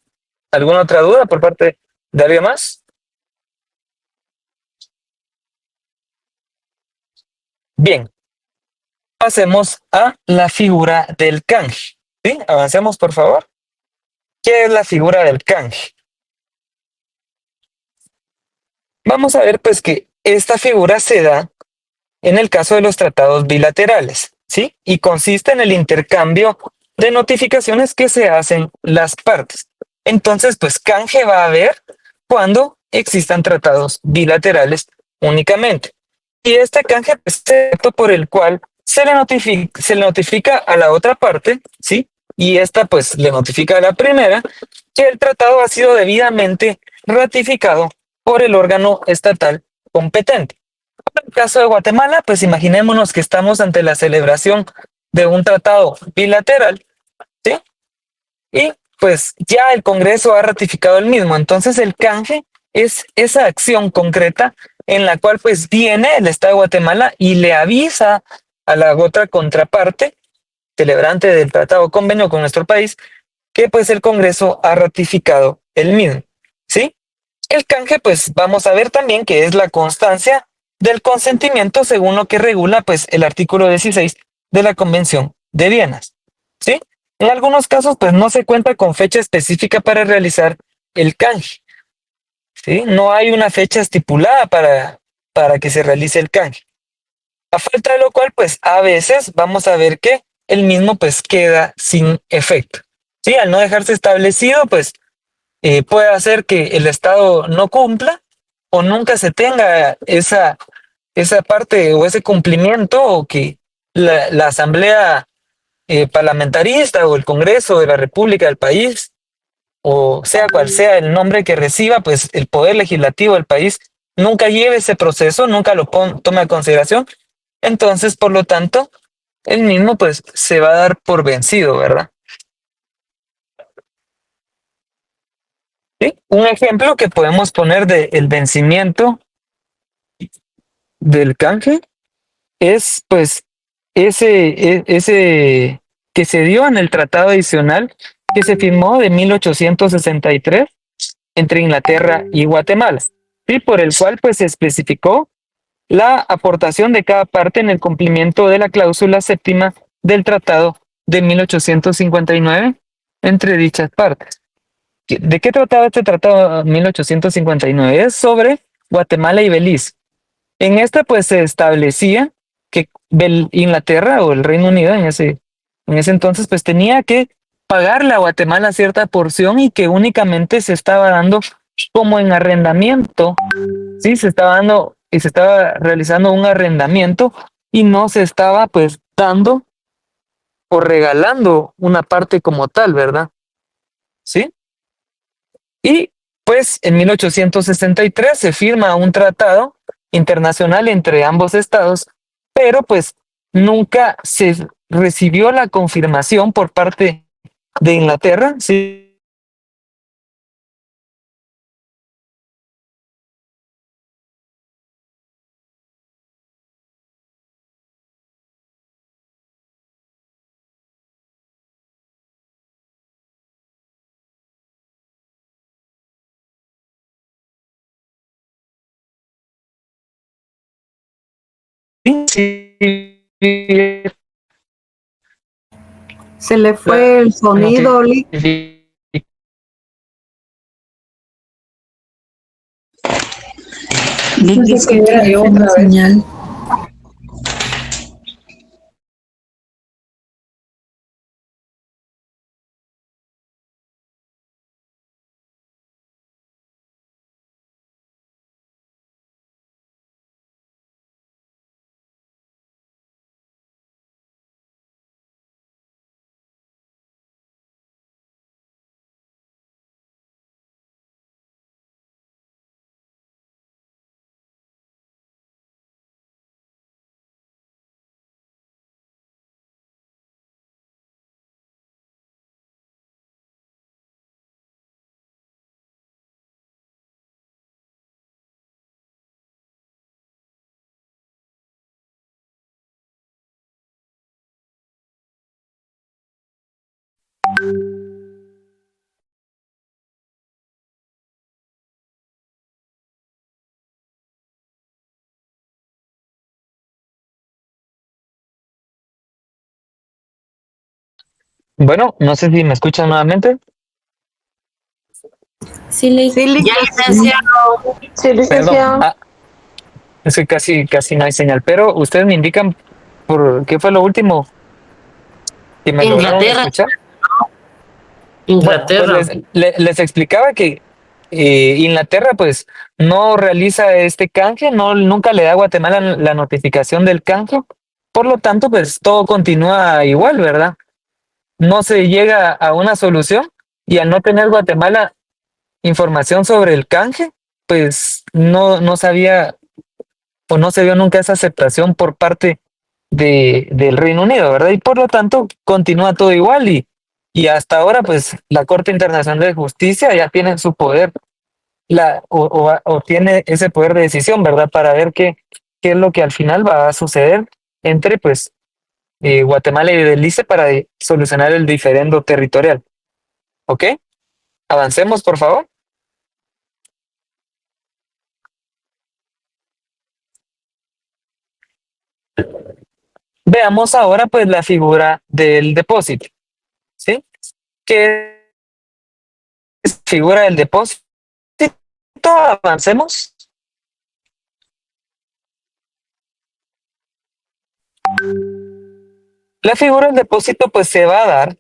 ¿Alguna otra duda por parte de alguien más? Bien, pasemos a la figura del canje. ¿Sí? Avancemos, por favor. ¿Qué es la figura del canje? Vamos a ver, pues, que esta figura se da en el caso de los tratados bilaterales, ¿sí? Y consiste en el intercambio de notificaciones que se hacen las partes. Entonces, pues, canje va a haber cuando existan tratados bilaterales únicamente. Y este canje es el acto por el cual se le notifica a la otra parte, ¿sí? Y esta, pues, le notifica a la primera que el tratado ha sido debidamente ratificado por el órgano estatal competente. En el caso de Guatemala, pues imaginémonos que estamos ante la celebración de un tratado bilateral, ¿sí? Y pues ya el Congreso ha ratificado el mismo. Entonces el canje es esa acción concreta en la cual pues viene el Estado de Guatemala y le avisa a la otra contraparte, celebrante del tratado o convenio con nuestro país, que pues el Congreso ha ratificado el mismo, ¿sí? El canje, pues vamos a ver también que es la constancia del consentimiento según lo que regula pues el artículo 16 de la Convención de Viena, ¿sí? En algunos casos pues no se cuenta con fecha específica para realizar el canje, ¿sí? No hay una fecha estipulada para que se realice el canje. A falta de lo cual pues a veces vamos a ver que el mismo pues queda sin efecto, ¿sí? Al no dejarse establecido pues puede hacer que el Estado no cumpla o nunca se tenga esa parte o ese cumplimiento o que la Asamblea Parlamentarista o el Congreso de la República del país o sea cual sea el nombre que reciba, pues el poder legislativo del país nunca lleve ese proceso, nunca lo tome a consideración. Entonces, por lo tanto, el mismo pues se va a dar por vencido, ¿verdad? ¿Sí? Un ejemplo que podemos poner del vencimiento del canje es pues ese que se dio en el tratado adicional que se firmó de 1863 entre Inglaterra y Guatemala, ¿sí? Por el cual pues se especificó la aportación de cada parte en el cumplimiento de la cláusula séptima del tratado de 1859 entre dichas partes. ¿De qué trataba este tratado 1859? Es sobre Guatemala y Belice. En esta pues se establecía que Inglaterra o el Reino Unido en ese entonces pues tenía que pagarle a Guatemala cierta porción y que únicamente se estaba dando como en arrendamiento, sí, se estaba dando y se estaba realizando un arrendamiento y no se estaba pues dando o regalando una parte como tal, ¿verdad? ¿Sí? Y pues en 1863 se firma un tratado internacional entre ambos estados, pero pues nunca se recibió la confirmación por parte de Inglaterra, ¿sí? Se le fue el sonido, Lick. Dice que era yo Perfecta otra vez. señal. Bueno, no sé si me escuchan nuevamente. Sí, Ley. Sí, Sí, Perdón. licenciado. Es que casi no hay señal, pero ustedes me indican por qué fue lo último que me lograron Inglaterra, escuchar. Bueno, pues Inglaterra. les explicaba que Inglaterra pues no realiza este canje, no, nunca le da a Guatemala la notificación del canje, por lo tanto pues todo continúa igual, ¿verdad? No se llega a una solución y al no tener Guatemala información sobre el canje, pues no sabía o no se vio nunca esa aceptación por parte del Reino Unido, ¿verdad? Y por lo tanto continúa todo igual y hasta ahora pues la Corte Internacional de Justicia ya tiene su poder o tiene ese poder de decisión, ¿verdad? Para ver qué es lo que al final va a suceder entre pues Guatemala y Belice para solucionar el diferendo territorial. ¿Ok? Avancemos, por favor. Veamos ahora pues la figura del depósito, ¿sí? ¿Qué es figura del depósito? Avancemos. La figura del depósito pues se va a dar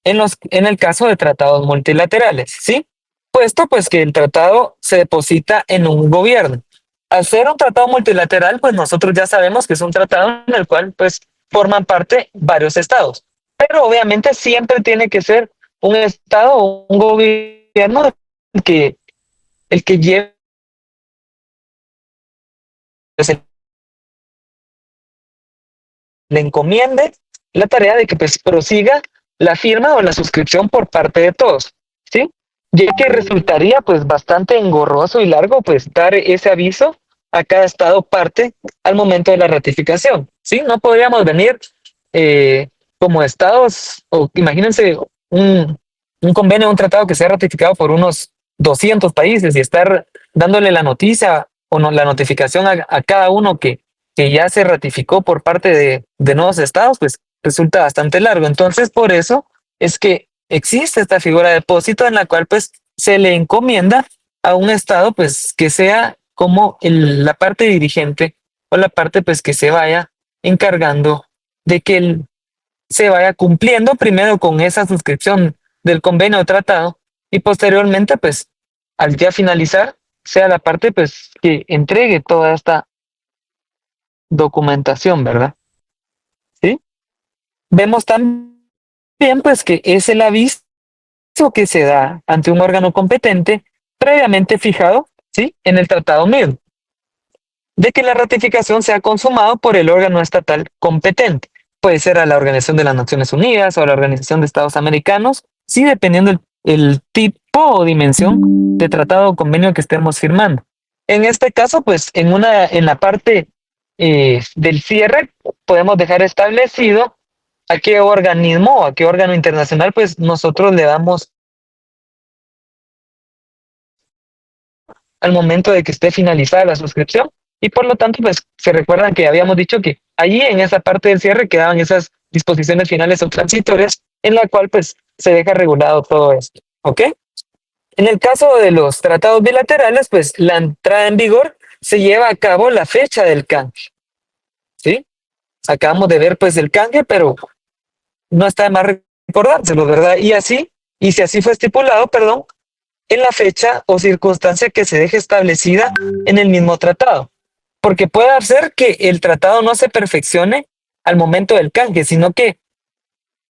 en el caso de tratados multilaterales, ¿sí? Puesto pues que el tratado se deposita en un gobierno. Al ser un tratado multilateral, pues nosotros ya sabemos que es un tratado en el cual pues forman parte varios estados. Pero obviamente siempre tiene que ser un estado o un gobierno el que lleve pues, le encomiende la tarea de que pues prosiga la firma o la suscripción por parte de todos, ¿sí? Ya que resultaría pues bastante engorroso y largo pues dar ese aviso a cada estado parte al momento de la ratificación, ¿sí? No podríamos venir eh, como estados, o imagínense un convenio, un tratado que sea ratificado por unos 200 países y estar dándole la noticia o no, la notificación a cada uno que ya se ratificó por parte de nuevos estados, pues resulta bastante largo. Entonces, por eso es que existe esta figura de depósito en la cual pues se le encomienda a un estado pues que sea como la parte dirigente o la parte pues que se vaya encargando de que se vaya cumpliendo primero con esa suscripción del convenio o tratado y posteriormente pues al ya finalizar sea la parte pues que entregue toda esta documentación, ¿verdad? ¿Sí? Vemos también pues que es el aviso que se da ante un órgano competente previamente fijado, ¿sí? En el tratado mismo, de que la ratificación sea consumado por el órgano estatal competente. Puede ser a la Organización de las Naciones Unidas o a la Organización de Estados Americanos, sí, dependiendo el tipo o dimensión de tratado o convenio que estemos firmando. En este caso, pues en la parte del cierre podemos dejar establecido a qué organismo o a qué órgano internacional pues nosotros le damos al momento de que esté finalizada la suscripción y por lo tanto pues se recuerdan que habíamos dicho que allí en esa parte del cierre quedaban esas disposiciones finales o transitorias en la cual pues se deja regulado todo esto, ¿ok? En el caso de los tratados bilaterales pues la entrada en vigor se lleva a cabo la fecha del canje, ¿sí? Acabamos de ver pues el canje, pero no está de más recordárselo, ¿verdad? Y si así fue estipulado, perdón, en la fecha o circunstancia que se deje establecida en el mismo tratado. Porque puede ser que el tratado no se perfeccione al momento del canje, sino que,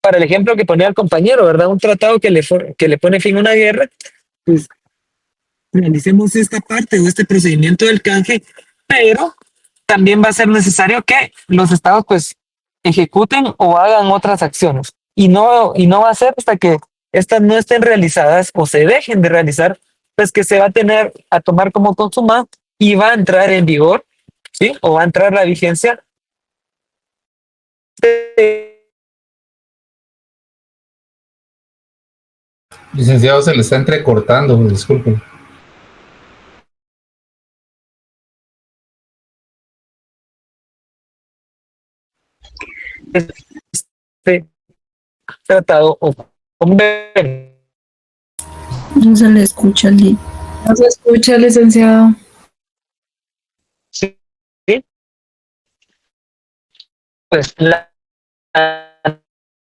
para el ejemplo que ponía el compañero, ¿verdad? Un tratado que le pone fin a una guerra, pues realicemos esta parte o este procedimiento del canje, pero también va a ser necesario que los estados pues ejecuten o hagan otras acciones y no va a ser hasta que estas no estén realizadas o se dejen de realizar pues que se va a tener a tomar como consumado y va a entrar en vigor, ¿sí? O va a entrar la vigencia de Licenciado, se le está entrecortando, disculpe. Este tratado o convenio. No se le escucha, Lee. No se escucha, licenciado. ¿Sí? Pues la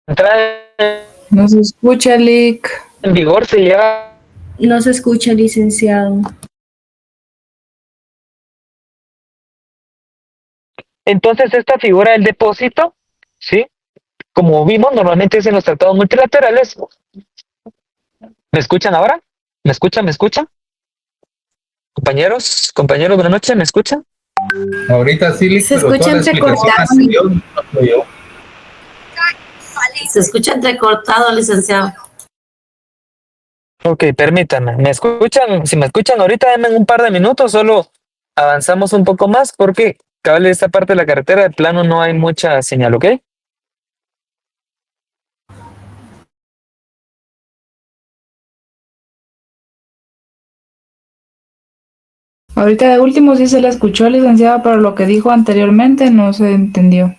entrada No se escucha, Lick. en vigor se lleva. No se escucha, licenciado. Entonces, esta figura del depósito, ¿sí? Como vimos, normalmente es en los tratados multilaterales. ¿Me escuchan ahora? ¿Me escuchan? ¿Me escuchan? Compañeros, buenas noches, ¿me escuchan? Ahorita sí, Se pero toda escucha la explicación entrecortado. anterior no lo oyó. Se escucha entrecortado, licenciado. Ok, permítanme. ¿Me escuchan? Si me escuchan ahorita, denme un par de minutos, solo avanzamos un poco más porque cabal de esta parte de la carretera de plano no hay mucha señal, ¿ok? Ahorita de último sí se la escuchó, licenciado, pero lo que dijo anteriormente no se entendió.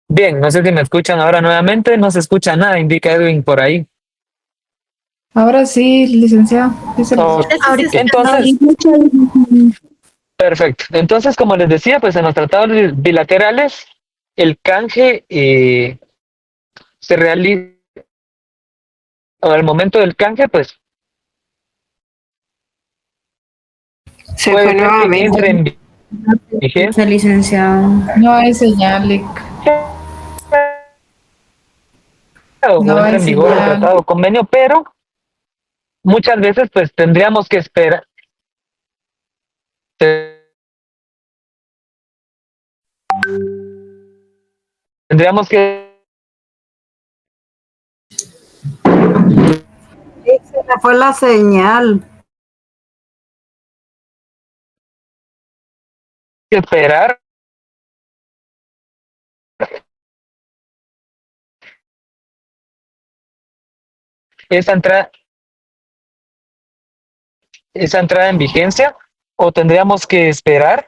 Bien, no sé si me escuchan ahora nuevamente, no se escucha nada, indica Edwin por ahí. Ahora sí, licenciado. Sí se la Ok, escuchó. entonces, perfecto. Entonces, como les decía, pues en los tratados bilaterales, el canje se realiza, al momento del canje, pues Se puede fue ser que entre nuevamente. en vigencia Licenciado. No hay señal, Lick. o No entre hay en vigor el señal. tratado o convenio, pero muchas veces pues tendríamos que esperar, tendríamos que Se le fue la señal. esperar esa entrada, esa entrada en vigencia o tendríamos que esperar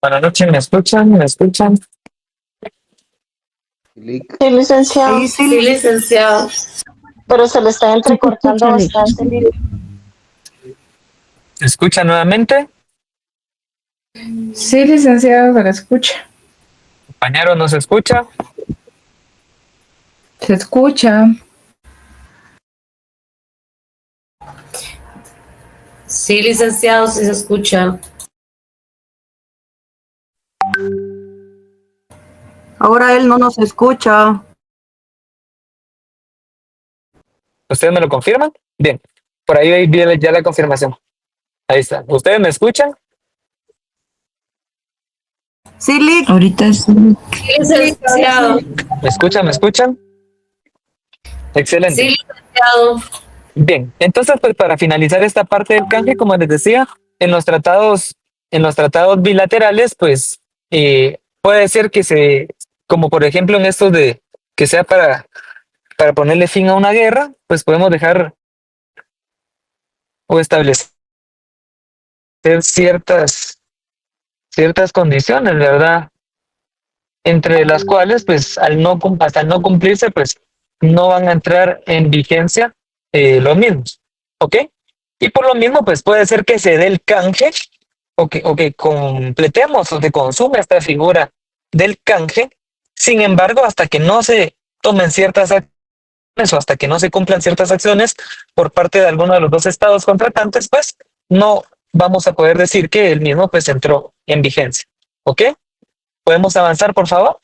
Buenas noches, ¿me escuchan? ¿Me escuchan? Silic. Sí, licenciado, Sí, Sí, sí, licenciado. pero se le está entrecortando bastante. ¿Se escucha nuevamente? Sí, licenciado, se la escucha. Compañero, ¿no se escucha? Se escucha. Sí, licenciado, sí se escucha. ahora él no nos escucha. ¿Ustedes me lo confirman? Bien, por ahí viene ya la confirmación. Ahí está. ¿Ustedes me escuchan? Sí, Lick, Ahorita sí. Sí, licenciado. ¿Me escuchan? ¿Me escuchan? Excelente. Sí, licenciado. Bien, entonces pues para finalizar esta parte del canje, como les decía, en los tratados bilaterales, pues puede ser que como por ejemplo en estos de que sea para ponerle fin a una guerra, pues podemos dejar o establecer ciertas condiciones, ¿verdad? Entre las cuales, pues hasta el no cumplirse, pues no van a entrar en vigencia los mismos, ¿ok? Y por lo mismo, pues puede ser que se dé el canje o que completemos o se consuma esta figura del canje. Sin embargo, hasta que no se tomen ciertas acciones o hasta que no se cumplan ciertas acciones por parte de alguno de los dos estados contratantes, pues no vamos a poder decir que el mismo pues entró en vigencia, ¿ok? ¿Podemos avanzar, por favor?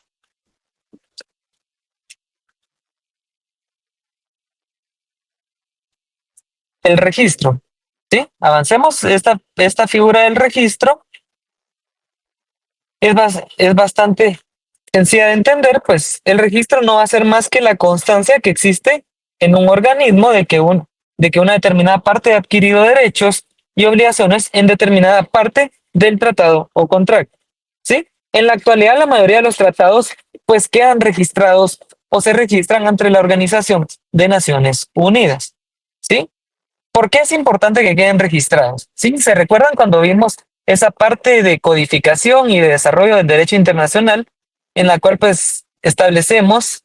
El registro, ¿sí? Avancemos. Esta figura del registro es bastante sencilla de entender, pues el registro no va a ser más que la constancia que existe en un organismo de que una determinada parte ha adquirido derechos y obligaciones en determinada parte del tratado o contrato, ¿sí? En la actualidad, la mayoría de los tratados pues quedan registrados o se registran ante la Organización de Naciones Unidas, ¿sí? ¿Por qué es importante que queden registrados? ¿Sí? ¿Se recuerdan cuando vimos esa parte de codificación y de desarrollo del derecho internacional en la cual pues establecemos,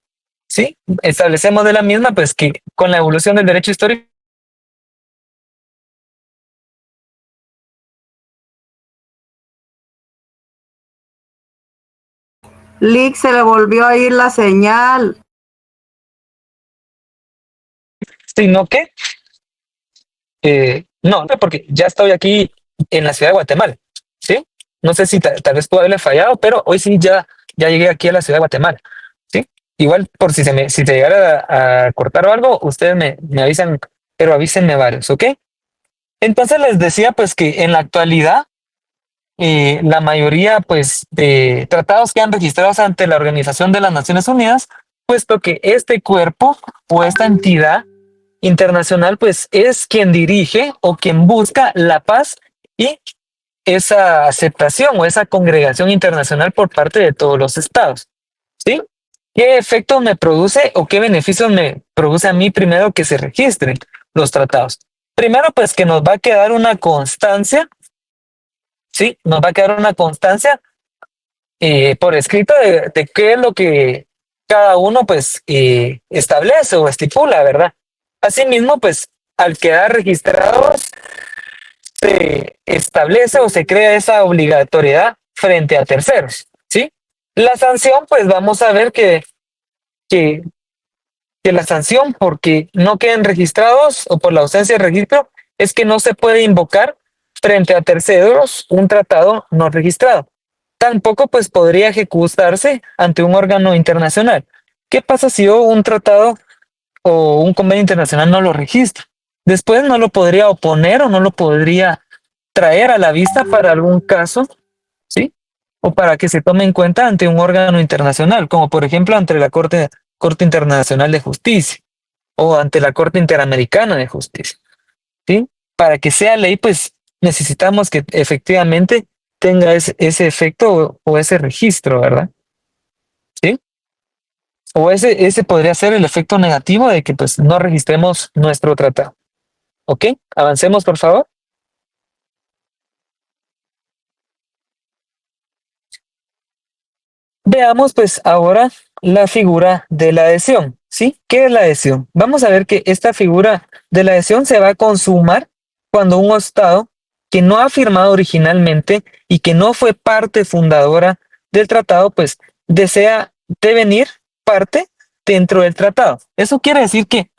¿sí? Establecemos de la misma pues que con la evolución del derecho histórico Lick se le volvió a ir la señal. sino que no, porque ya estoy aquí en la ciudad de Guatemala, ¿sí? No sé si tal vez puedo haberle fallado, pero hoy sí ya llegué aquí a la ciudad de Guatemala, ¿sí? Igual por si se llegara a cortar o algo, ustedes me avisan, pero avísenme varios, ¿ok? Entonces les decía pues que en la actualidad la mayoría pues de tratados quedan registrados ante la Organización de las Naciones Unidas, puesto que este cuerpo o esta entidad internacional pues es quien dirige o quien busca la paz y esa aceptación o esa congregación internacional por parte de todos los estados, ¿sí? ¿Qué efectos me produce o qué beneficios me produce a mí primero que se registren los tratados? Primero, pues que nos va a quedar una constancia, ¿sí? Nos va a quedar una constancia por escrito de qué es lo que cada uno pues establece o estipula, ¿verdad? Asimismo, pues al quedar registrados se establece o se crea esa obligatoriedad frente a terceros, ¿sí? La sanción, pues vamos a ver que, que la sanción porque no queden registrados o por la ausencia de registro es que no se puede invocar frente a terceros un tratado no registrado. Tampoco pues podría ejecutarse ante un órgano internacional. ¿Qué pasa si yo un tratado o un convenio internacional no lo registra? Después no lo podría oponer o no lo podría traer a la vista para algún caso, ¿sí? O para que se tome en cuenta ante un órgano internacional, como por ejemplo ante la Corte Internacional de Justicia o ante la Corte Interamericana de Justicia, ¿sí? Para que sea ley, pues necesitamos que efectivamente tenga ese efecto o ese registro, ¿verdad? ¿Sí? O ese podría ser el efecto negativo de que pues no registremos nuestro tratado. ¿Ok? Avancemos, por favor. Veamos pues ahora la figura de la adhesión, ¿sí? ¿Qué es la adhesión? Vamos a ver que esta figura de la adhesión se va a consumar cuando un Estado que no ha firmado originalmente y que no fue parte fundadora del tratado, pues desea devenir parte dentro del tratado. Eso quiere decir que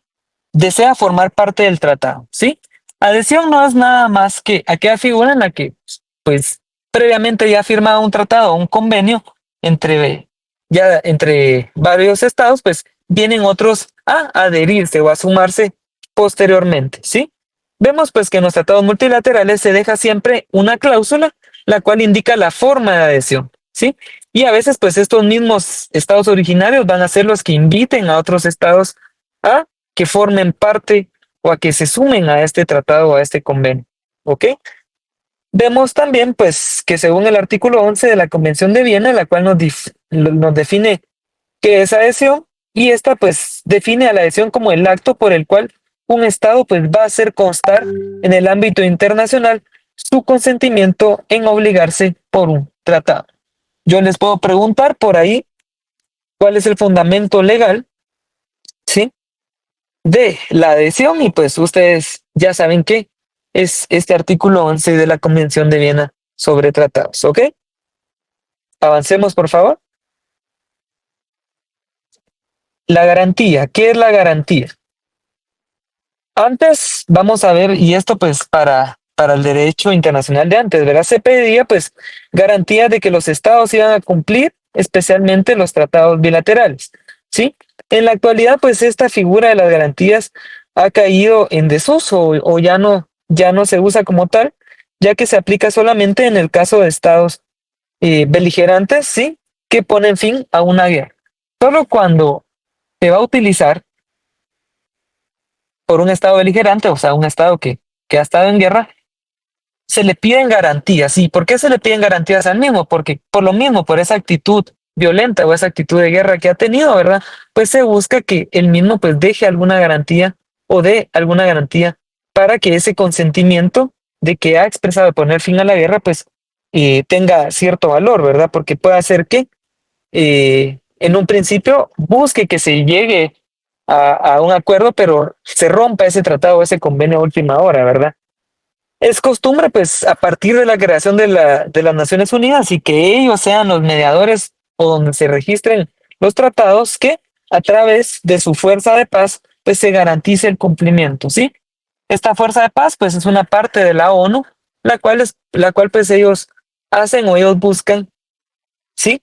desea formar parte del tratado, ¿sí? Adhesión no es nada más que aquella figura en la que, pues, previamente ya ha firmado un tratado o un convenio entre varios estados, pues vienen otros a adherirse o a sumarse posteriormente, ¿sí? Vemos pues que en los tratados multilaterales se deja siempre una cláusula la cual indica la forma de adhesión, ¿sí? Y a veces pues estos mismos estados originarios van a ser los que inviten a otros estados a que formen parte o a que se sumen a este tratado o a este convenio, ¿ok? Vemos también, pues, que según el artículo 11 de la Convención de Viena, la cual nos define qué es adhesión, y esta, pues, define a la adhesión como el acto por el cual un Estado, pues, va a hacer constar en el ámbito internacional su consentimiento en obligarse por un tratado. Yo les puedo preguntar por ahí cuál es el fundamento legal, ¿sí? De la adhesión, y pues ustedes ya saben que es este artículo 11 de la Convención de Viena sobre tratados, ¿ok? Avancemos, por favor. La garantía, ¿qué es la garantía? Antes vamos a ver, y esto pues para el derecho internacional de antes, ¿verdad? Se pedía pues garantía de que los estados iban a cumplir especialmente los tratados bilaterales, ¿sí? En la actualidad pues esta figura de las garantías ha caído en desuso o ya no se usa como tal, ya que se aplica solamente en el caso de estados beligerantes, ¿sí? Que ponen fin a una guerra. Solo cuando se va a utilizar por un estado beligerante, o sea, un estado que ha estado en guerra, se le piden garantías. ¿Y por qué se le piden garantías al mismo? Porque por lo mismo, por esa actitud violenta o esa actitud de guerra que ha tenido, ¿verdad? Pues se busca que el mismo pues deje alguna garantía o dé alguna garantía para que ese consentimiento de que ha expresado de poner fin a la guerra, pues tenga cierto valor, ¿verdad? Porque puede hacer que en un principio busque que se llegue a un acuerdo, pero se rompa ese tratado, ese convenio a última hora, ¿verdad? Es costumbre, pues, a partir de la creación de las Naciones Unidas y que ellos sean los mediadores o donde se registren los tratados, que a través de su fuerza de paz, pues se garantice el cumplimiento, ¿sí? Esta fuerza de paz, pues, es una parte de la ONU, la cual pues, ellos hacen o ellos buscan, ¿sí?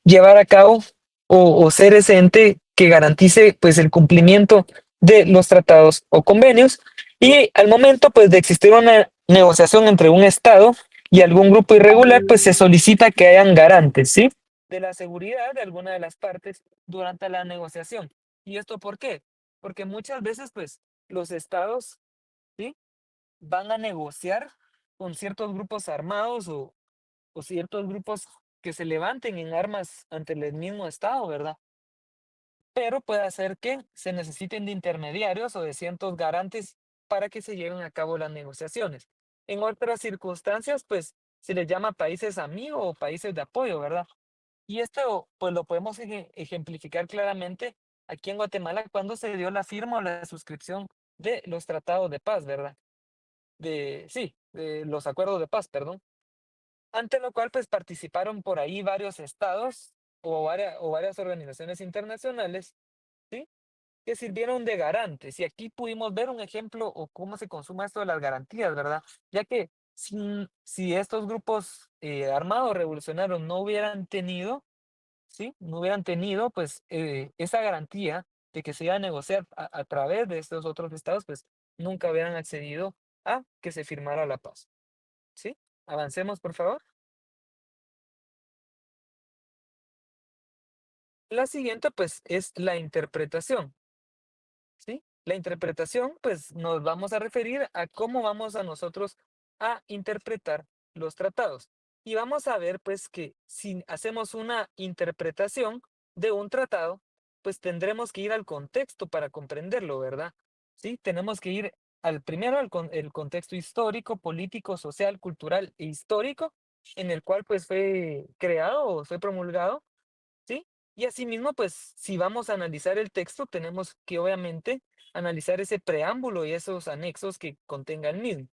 Llevar a cabo o ser ese ente que garantice pues el cumplimiento de los tratados o convenios y al momento pues de existir una negociación entre un Estado y algún grupo irregular pues se solicita que hayan garantes, ¿sí? De la seguridad de alguna de las partes durante la negociación. ¿Y esto por qué? Porque muchas veces pues los Estados, ¿sí? Van a negociar con ciertos grupos armados o ciertos grupos que se levanten en armas ante el mismo Estado, ¿verdad? Pero puede hacer que se necesiten de intermediarios o de ciertos garantes para que se lleven a cabo las negociaciones. En otras circunstancias, pues se les llama países amigos o países de apoyo, ¿verdad? Y esto, pues lo podemos ejemplificar claramente aquí en Guatemala cuando se dio la firma o la suscripción de los tratados de paz, ¿verdad? Sí, de los acuerdos de paz, perdón. Ante lo cual, pues participaron por ahí varios estados o varias organizaciones internacionales, ¿sí? Que sirvieron de garantes. Y aquí pudimos ver un ejemplo o cómo se consuma esto de las garantías, ¿verdad? Ya que si estos grupos armados revolucionarios no hubieran tenido, ¿sí? No hubieran tenido, pues, esa garantía de que se iba a negociar a través de estos otros estados, pues, nunca hubieran accedido a que se firmara la paz, ¿sí? Avancemos, por favor. La siguiente, pues, es la interpretación, ¿sí? La interpretación, pues, nos vamos a referir a cómo vamos a nosotros a interpretar los tratados. Y vamos a ver, pues, que si hacemos una interpretación de un tratado, pues tendremos que ir al contexto para comprenderlo, ¿verdad? Sí, tenemos que ir primero el contexto histórico, político, social, cultural e histórico, en el cual, pues, fue creado o fue promulgado Y asimismo, pues, si vamos a analizar el texto, tenemos que obviamente analizar ese preámbulo y esos anexos que contenga el mismo,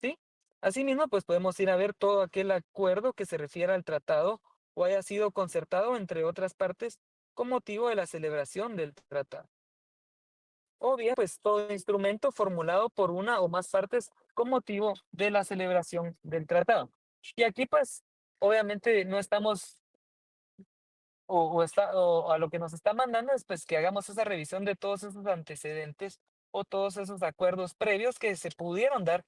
¿sí? Asimismo, pues podemos ir a ver todo aquel acuerdo que se refiera al tratado o haya sido concertado entre otras partes con motivo de la celebración del tratado. O bien, pues todo instrumento formulado por una o más partes con motivo de la celebración del tratado. Y aquí, pues, obviamente no estamos, o a lo que nos está mandando es pues que hagamos esa revisión de todos esos antecedentes o todos esos acuerdos previos que se pudieron dar,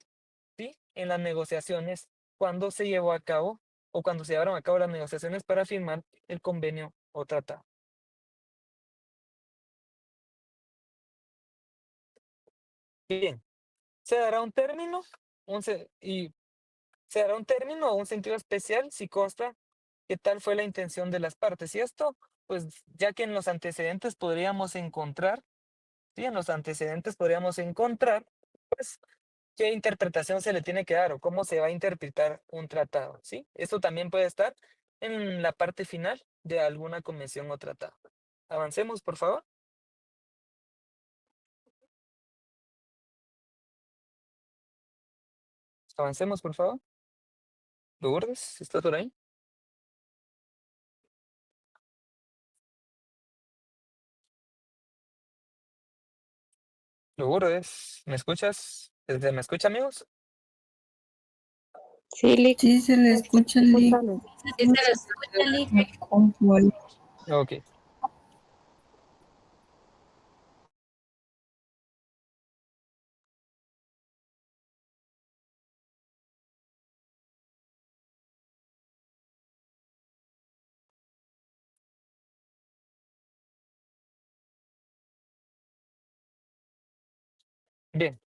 ¿sí? En las negociaciones cuando se llevó a cabo o cuando se llevaron a cabo las negociaciones para firmar el convenio o tratado. Bien, se dará un término, se dará un término o un sentido especial si consta que tal fue la intención de las partes. Y esto, pues, ya que en los antecedentes podríamos encontrar, ¿sí? En los antecedentes podríamos encontrar, pues, qué interpretación se le tiene que dar o cómo se va a interpretar un tratado, ¿sí? Esto también puede estar en la parte final de alguna convención o tratado. Avancemos, por favor. Avancemos, por favor. Lourdes, ¿estás por ahí? Lourdes, ¿me escuchas? ¿Me escucha, amigos? Sí, se le escucha, Lick. Sí, se le escucha, Lick. Ok. Bien.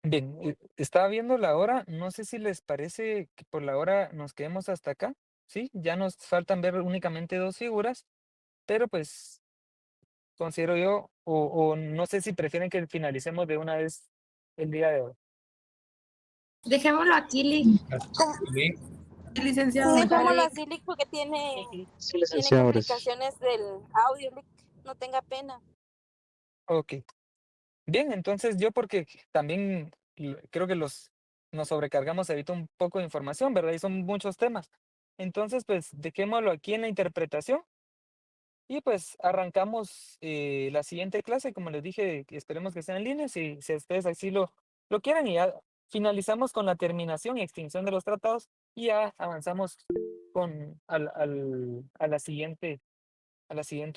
Bien, estaba viendo la hora, no sé si les parece que por la hora nos quedemos hasta acá, ¿sí? Ya nos faltan ver únicamente 2 figuras, pero pues considero yo, o no sé si prefieren que finalicemos de una vez el día de hoy. Dejémoslo aquí, Lick. Sí. Licenciado. Dejémoslo así, Lick, porque tiene complicaciones del audio, Lick. No tenga pena. Ok. Bien, entonces yo porque también creo que nos sobrecargamos ahorita un poco de información, ¿verdad? Y son muchos temas. Entonces, pues dejémoslo aquí en la interpretación. Y pues arrancamos la siguiente clase, como les dije, que esperemos que sea en línea, si ustedes así lo quieren, y ya finalizamos con la terminación y extinción de los tratados y ya avanzamos a la siguiente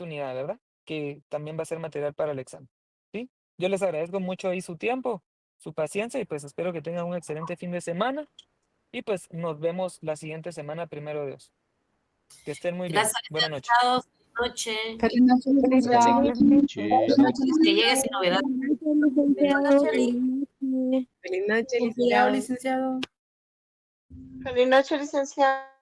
unidad, ¿verdad? Que también va a ser material para el examen, ¿sí? Yo les agradezco mucho ahí su tiempo, su paciencia y pues espero que tengan un excelente fin de semana y pues nos vemos la siguiente semana, primero Dios. Que estén muy bien. Gracias, Buenas noches. licenciados. Buenas noches. Feliz noche, licenciado. Que llegue sin novedad. Feliz noche, licenciado. Feliz noche, licenciado.